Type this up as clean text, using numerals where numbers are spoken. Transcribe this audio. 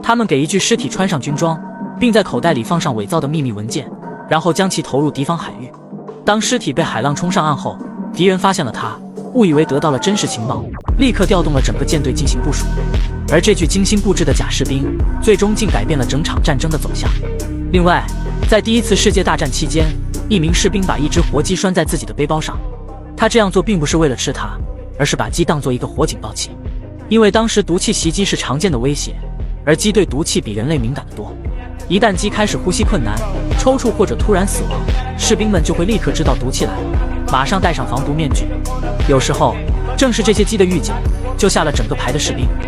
他们给一具尸体穿上军装，并在口袋里放上伪造的秘密文件，然后将其投入敌方海域。当尸体被海浪冲上岸后，敌人发现了他，误以为得到了真实情报，立刻调动了整个舰队进行部署。而这具精心布置的假士兵，最终竟改变了整场战争的走向。另外，在第1次世界大战期间，一名士兵把一只活鸡拴在自己的背包上。他这样做并不是为了吃它，而是把鸡当作一个火警报器。因为当时毒气袭击是常见的威胁，而鸡对毒气比人类敏感得多。一旦鸡开始呼吸困难、抽搐或者突然死亡，士兵们就会立刻知道毒气来了，马上戴上防毒面具。有时候，正是这些鸡的预警，救下了整个排的士兵。